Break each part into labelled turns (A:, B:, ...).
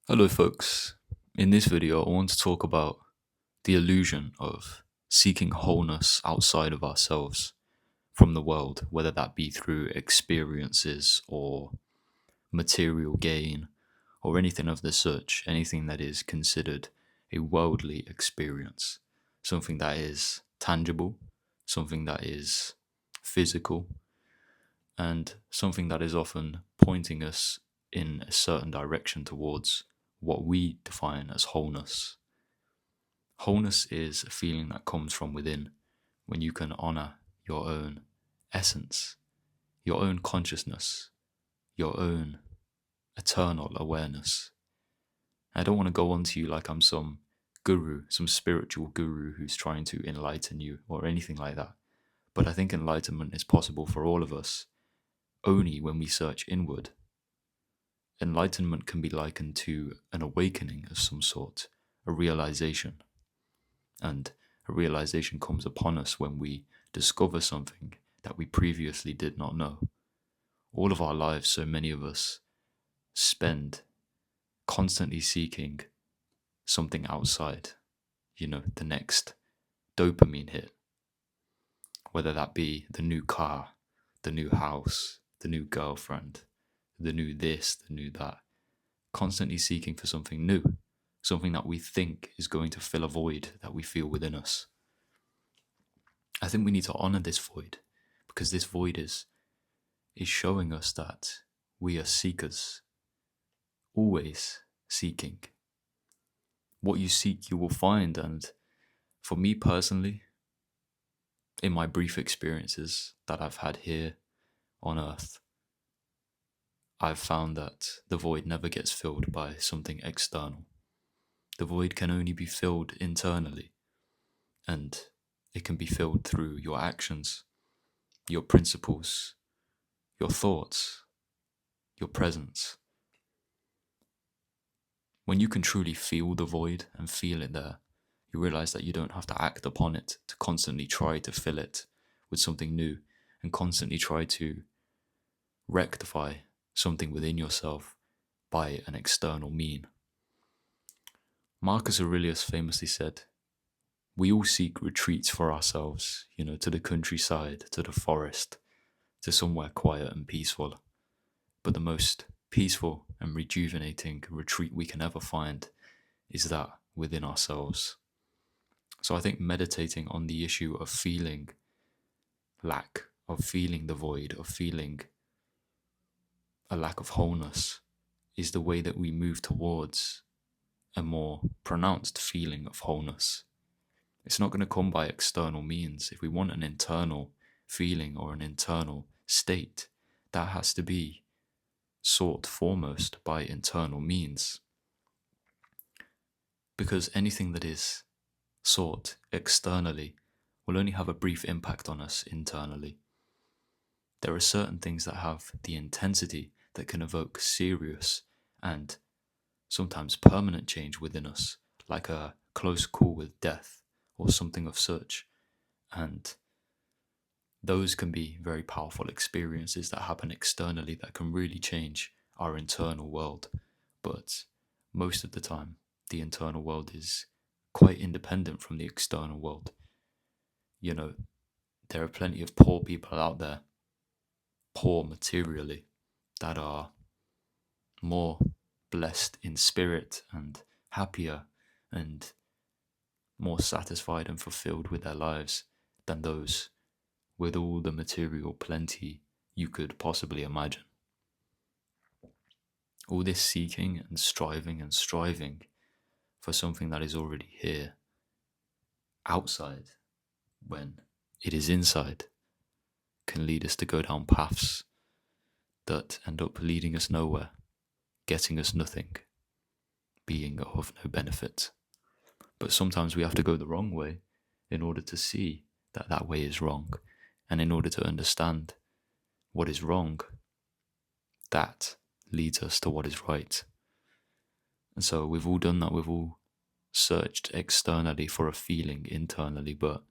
A: Hello folks, in this video I want to talk about the illusion of seeking wholeness outside of ourselves from the world, whether that be through experiences or material gain or anything of the such, anything that is considered a worldly experience, something that is tangible, something that is physical, and something that is often pointing us in a certain direction towards what we define as wholeness. Wholeness is a feeling that comes from within when you can honor your own essence, your own consciousness, your own eternal awareness. I don't want to go on to you like I'm some guru, some spiritual guru who's trying to enlighten you or anything like that. But I think enlightenment is possible for all of us only when we search inward. Enlightenment can be likened to an awakening of some sort, a realization. And a realization comes upon us when we discover something that we previously did not know. All of our lives, so many of us spend constantly seeking something outside, the next dopamine hit, whether that be the new car, the new house, the new girlfriend, the new this, the new that, constantly seeking for something new, something that we think is going to fill a void that we feel within us. I think we need to honor this void because this void is showing us that we are seekers, always seeking. What you seek, you will find. And for me personally, in my brief experiences that I've had here on earth, I've found that the void never gets filled by something external. The void can only be filled internally, and it can be filled through your actions, your principles, your thoughts, your presence. When you can truly feel the void and feel it there, you realize that you don't have to act upon it to constantly try to fill it with something new and constantly try to rectify something within yourself by an external mean. Marcus Aurelius famously said, "We all seek retreats for ourselves, to the countryside, to the forest, to somewhere quiet and peaceful. But the most peaceful and rejuvenating retreat we can ever find is that within ourselves." So I think meditating on the issue of feeling lack, of feeling the void, of feeling a lack of wholeness is the way that we move towards a more pronounced feeling of wholeness. It's not going to come by external means. If we want an internal feeling or an internal state, that has to be sought foremost by internal means. Because anything that is sought externally will only have a brief impact on us internally. There are certain things that have the intensity that can evoke serious and sometimes permanent change within us, like a close call with death or something of such. And those can be very powerful experiences that happen externally that can really change our internal world. But most of the time, the internal world is quite independent from the external world. There are plenty of poor people out there, poor materially, that are more blessed in spirit and happier and more satisfied and fulfilled with their lives than those with all the material plenty you could possibly imagine. All this seeking and striving for something that is already here, outside, when it is inside, can lead us to go down paths that end up leading us nowhere, getting us nothing, being of no benefit. But sometimes we have to go the wrong way in order to see that that way is wrong, and in order to understand what is wrong, that leads us to what is right. And so we've all done that. We've all searched externally for a feeling internally, but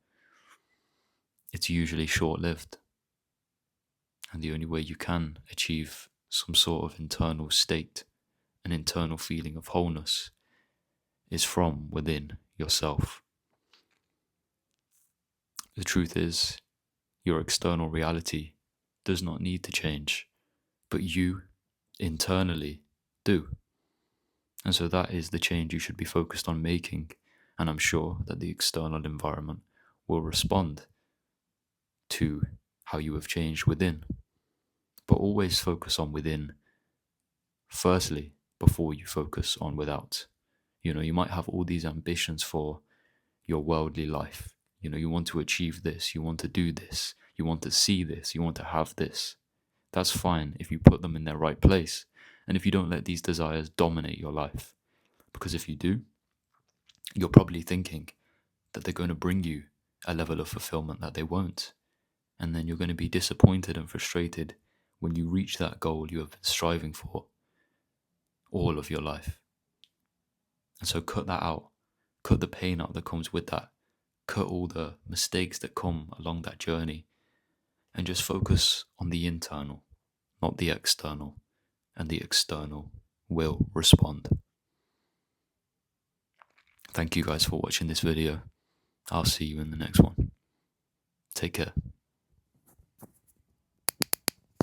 A: it's usually short-lived. And the only way you can achieve some sort of internal state an internal feeling of wholeness is from within yourself. The truth is, your external reality does not need to change, but you internally do. And so that is the change you should be focused on making, and I'm sure that the external environment will respond to how you have changed within. But always focus on within firstly before you focus on without. You might have all these ambitions for your worldly life. You want to achieve this, you want to do this, you want to see this, you want to have this. That's fine if you put them in their right place and if you don't let these desires dominate your life. Because if you do, you're probably thinking that they're going to bring you a level of fulfillment that they won't. And then you're going to be disappointed and frustrated when you reach that goal you have been striving for all of your life. And so cut that out. Cut the pain out that comes with that. Cut all the mistakes that come along that journey. And just focus on the internal, not the external. And the external will respond. Thank you guys for watching this video. I'll see you in the next one. Take care.